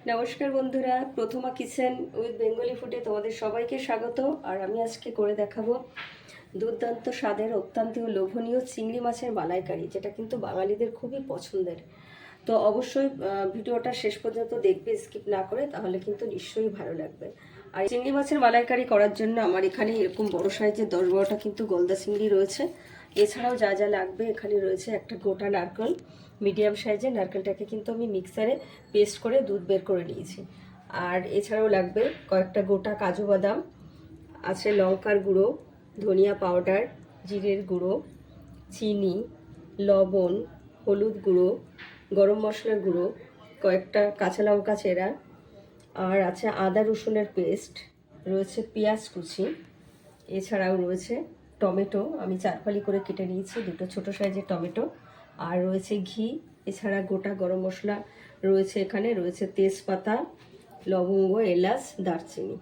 নমস্কার বন্ধুরা, প্রথমা kitchen with Bengali ফুডে তোমাদের সবাইকে স্বাগত। আর আমি আজকে করে দেখাবো দুর্দান্ত স্বাদের অত্যন্ত লোভনীয় চিংড়ি মাছের মালাইকারি, যেটা কিন্তু বাঙালিদের খুবই পছন্দের। তো অবশ্যই ভিডিওটা শেষ পর্যন্ত দেখবে, স্কিপ না করে, তাহলে কিন্তু নিশ্চয়ই ভালো লাগবে। আর চিংড়ি মাছের মালাইকারি করার জন্য আমার এখানে এরকম বড় সাইজের 10-12টা কিন্তু গলদা চিংড়ি রয়েছে। এছাড়াও যা যা লাগবে, এখানে রয়েছে একটা গোটা নারকেল, মিডিয়াম সাইজের নারকেলটাকে কিন্তু আমি মিক্সারে পেস্ট করে দুধ বের করে নিয়েছি। আর এছাড়াও লাগবে কয়েকটা গোটা কাজু বাদাম, আছে লঙ্কার গুঁড়ো, ধনিয়া পাউডার, জিরের গুঁড়ো, চিনি, লবণ, হলুদ গুঁড়ো, গরম মশলার গুঁড়ো, কয়েকটা কাঁচা লঙ্কা চেরা, আর আছে আদা রসুনের পেস্ট, রয়েছে পেঁয়াজ কুচি, এছাড়াও রয়েছে টমেটো, আমি 4 ফালি করে কেটে নিয়েছি, 2টো ছোটো সাইজের টমেটো, আর রয়েছে ঘি। এছাড়া গোটা গরম মশলা রয়েছে, এখানে রয়েছে তেজপাতা, লবঙ্গ, এলাচ, দারচিনি।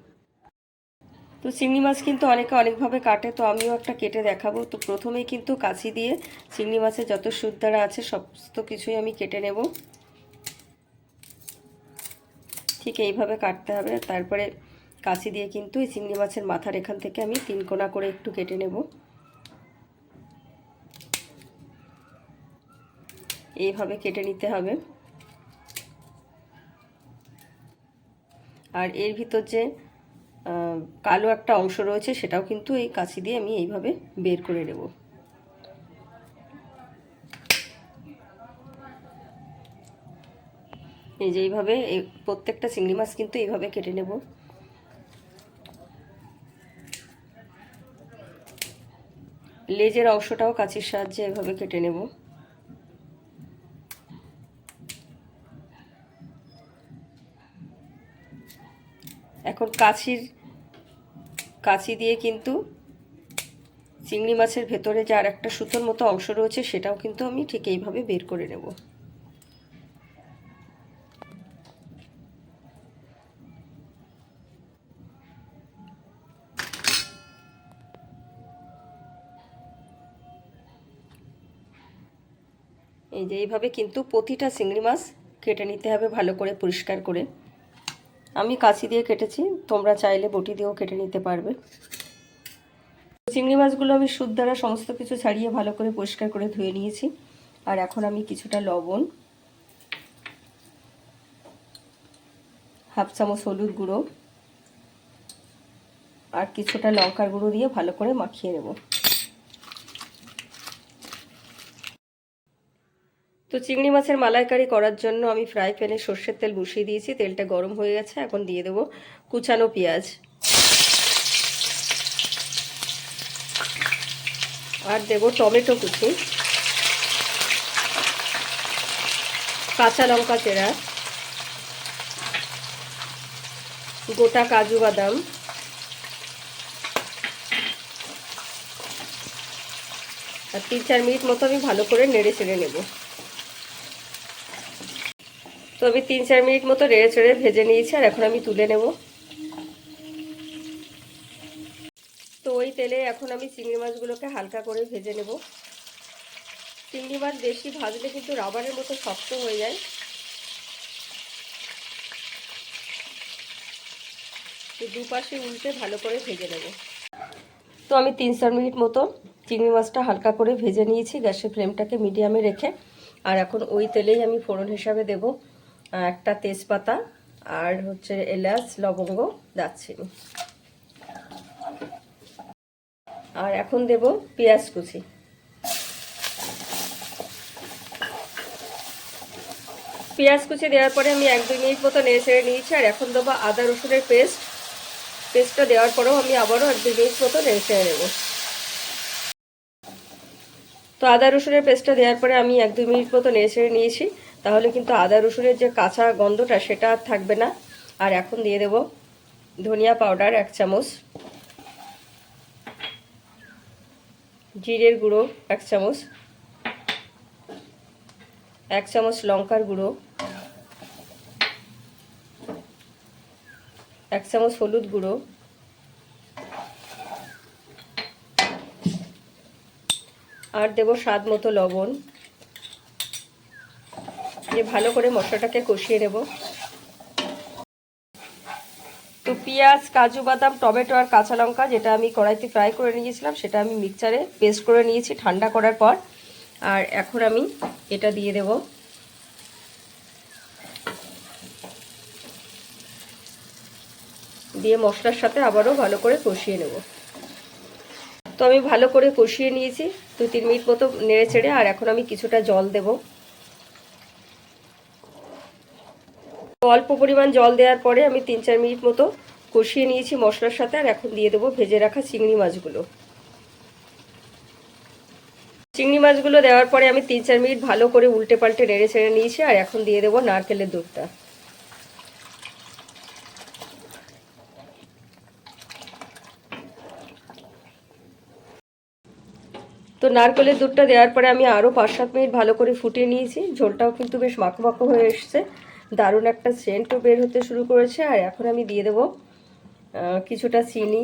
তো চিংড়ি মাছ কিন্তু অনেকে অনেকভাবে কাটে, তো আমিও একটা কেটে দেখাবো। তো প্রথমেই কিন্তু কাঁচি দিয়ে চিংড়ি মাছের যত সুদ্দারা আছে সমস্ত কিছুই আমি কেটে নেব। ঠিক এইভাবে কাটতে হবে। তারপরে কাঁচি দিয়ে কিন্তু এই চিংড়ি মাছের মাথার এখান থেকে আমি 3 কোনা করে একটু কেটে নেব। এইভাবে কেটে নিতে হবে। আর এর ভিতর যে কালো একটা অংশ রয়েছে, সেটাও কিন্তু এই কাঁচি দিয়ে আমি এইভাবে বের করে নেব। এই যে এইভাবে প্রত্যেকটা চিংড়ি মাছ কিন্তু এইভাবে কেটে নেব। লেজের অংশটাও কাঁচির সাহায্যে এভাবে কেটে নেব। এখন কাঁচি দিয়ে কিন্তু চিংড়ি মাছের ভেতরে যে আর একটা সুতোর মতো অংশ রয়েছে, সেটাও কিন্তু আমি ঠিক এইভাবে বের করে নেব। এই যে এইভাবে কিন্তু প্রতিটা চিংড়ি মাছ কেটে নিতে হবে ভালো করে পরিষ্কার করে। আমি কাঁচি দিয়ে কেটেছি, তোমরা চাইলে বটি দিয়েও কেটে নিতে পারবে। চিংড়ি মাছগুলো আমি সুদ দ্বারা সমস্ত কিছু ছাড়িয়ে ভালো করে পরিষ্কার করে ধুয়ে নিয়েছি। আর এখন আমি কিছুটা লবণ, হাফ চামচ হলুদ গুঁড়ো আর কিছুটা লঙ্কার গুঁড়ো দিয়ে ভালো করে মাখিয়ে নেব। তো চিংড়ি মাছের মালাইকারি করার জন্য আমি ফ্রাই প্যানে সর্ষের তেল বসিয়ে দিয়েছি। তেলটা গরম হয়ে গেছে। এখন দিয়ে দেবো কুচানো পেঁয়াজ, আর দেব টমেটো কুচি, কাঁচা লঙ্কা চেরা, গোটা কাজু বাদাম, আর 3-4 মিনিট মতো আমি ভালো করে নেড়ে চেড়ে নেব। তো আমি 3-4 মিনিট মতো নেড়ে চেড়ে ভেজে নিয়েছি। আর এখন আমি তুলে নেব। তো ওই তেলে এখন আমি চিংড়ি মাছগুলোকে হালকা করে ভেজে নেব। চিংড়ি মাছ বেশি ভাজলে কিন্তু রাবারের মতো শক্ত হয়ে যায়। দুপাশে উল্টে ভালো করে ভেজে নেব। তো আমি 3-4 মিনিট মতো চিংড়ি মাছটা হালকা করে ভেজে নিয়েছি, গ্যাসের ফ্লেমটাকে মিডিয়ামে রেখে। আর এখন ওই তেলেই আমি ফোড়ন হিসাবে দেব একটা তেজপাতা, আর হচ্ছে এলাচ, লবঙ্গ, দারচিনি। আর এখন দেব পেঁয়াজ কুচি। পেঁয়াজ কুচি দেওয়ার পরে আমি 1-2 মিনিট মতো নেড়ে ছেড়ে নিয়েছি। আর এখন দেবো আদা রসুনের পেস্টটা দেওয়ার পরেও আমি আবারও 1-2 মিনিট মতো নেড়ে ছেড়ে নেব। তো আদা রসুনের পেস্টটা দেওয়ার পরে আমি 1-2 মিনিট মতো নেড়ে ছেড়ে নিয়েছি। তাহলে কিন্তু আদা রসুনের যে কাঁচা গন্ধটা, সেটা আর থাকবে না। আর এখন দিয়ে দেব ধনিয়া পাউডার 1 চামচ, জিরের গুঁড়ো 1 চামচ, 1 চামচ লঙ্কার গুঁড়ো, 1 চামচ হলুদ গুঁড়ো, আর দেব স্বাদ মতো লবণ। দিয়ে ভালো করে মশলাটাকে কষিয়ে নেব। তো পেঁয়াজ, কাজু বাদাম, টমেটো আর কাঁচা লঙ্কা যেটা আমি কড়াইতে ফ্রাই করে নিয়েছিলাম সেটা আমি মিক্সচারে পেস্ট করে নিয়েছি ঠান্ডা করার পর। আর এখন আমি এটা দিয়ে দেব। দিয়ে মশলার সাথে আবারও ভালো করে কষিয়ে নেব। তো আমি ভালো করে কষিয়ে নিয়েছি 2-3 মিনিট মতো নেড়ে চেড়ে। আর এখন আমি কিছুটা জল দেব। অল্প পরিমাণ জল দেওয়ার পরে আমি 3-4 মিনিট মতো কষিয়ে নিয়েছি মশলার সাথে। আর এখন দিয়ে দেবো ভেজে রাখা চিংড়ি মাছগুলো। চিংড়ি মাছগুলো দেওয়ার পরে আমি 3-4 মিনিট ভালো করে উল্টে পাল্টে নেড়ে ছেড়ে নিয়েছি। আর এখন দিয়ে দেবো নারকেলের দুধটা। তো নারকেলের দুধটা দেওয়ার পরে আমি আরও 5-7 মিনিট ভালো করে ফুটিয়ে নিয়েছি। ঝোলটাও কিন্তু বেশ মাখো মাখো হয়ে এসছে, দারুণ একটা সেন্টও বের হতে শুরু করেছে। আর এখন আমি দিয়ে দেবো কিছুটা চিনি,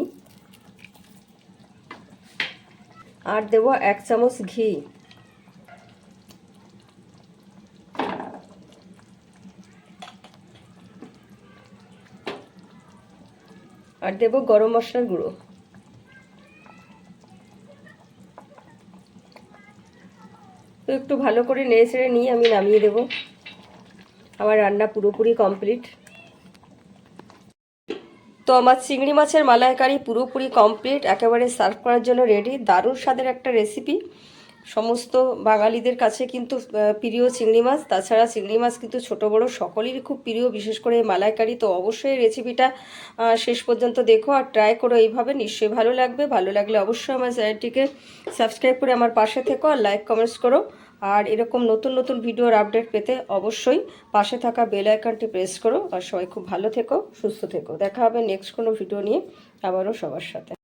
আর দেবো 1 চামচ ঘি, আর দেবো গরম মশলার গুঁড়ো। তো একটু ভালো করে নেড়ে ছেড়ে নিয়ে আমি নামিয়ে দেব। আমার রান্না পুরোপুরি কমপ্লিট। তো আমার চিংড়ি মাছের মালাইকারি পুরোপুরি কমপ্লিট, একেবারে সার্ভ করার জন্য রেডি। দারুণ স্বাদের একটা রেসিপি, সমস্ত বাঙালিদের কাছে কিন্তু প্রিয় চিংড়ি মাছ। তাছাড়া চিংড়ি মাছ কিন্তু ছোট বড় সকলেরই খুব প্রিয়, বিশেষ করে এই মালাইকারি। তো অবশ্যই রেসিপিটা শেষ পর্যন্ত দেখো আর ট্রাই করো এইভাবে, নিশ্চয়ই ভালো লাগবে। ভালো লাগলে অবশ্যই আমার চ্যানেলটিকে সাবস্ক্রাইব করে আমার পাশে থেকো আর লাইক কমেন্টস করো। আর এরকম নতুন নতুন ভিডিওর আপডেট পেতে অবশ্যই পাশে থাকা বেল আইকনটি প্রেস করো। আর সবাই খুব ভালো থেকো, সুস্থ থেকো। দেখা হবে নেক্সট কোনো ভিডিও নিয়ে আবারও সবার সাথে।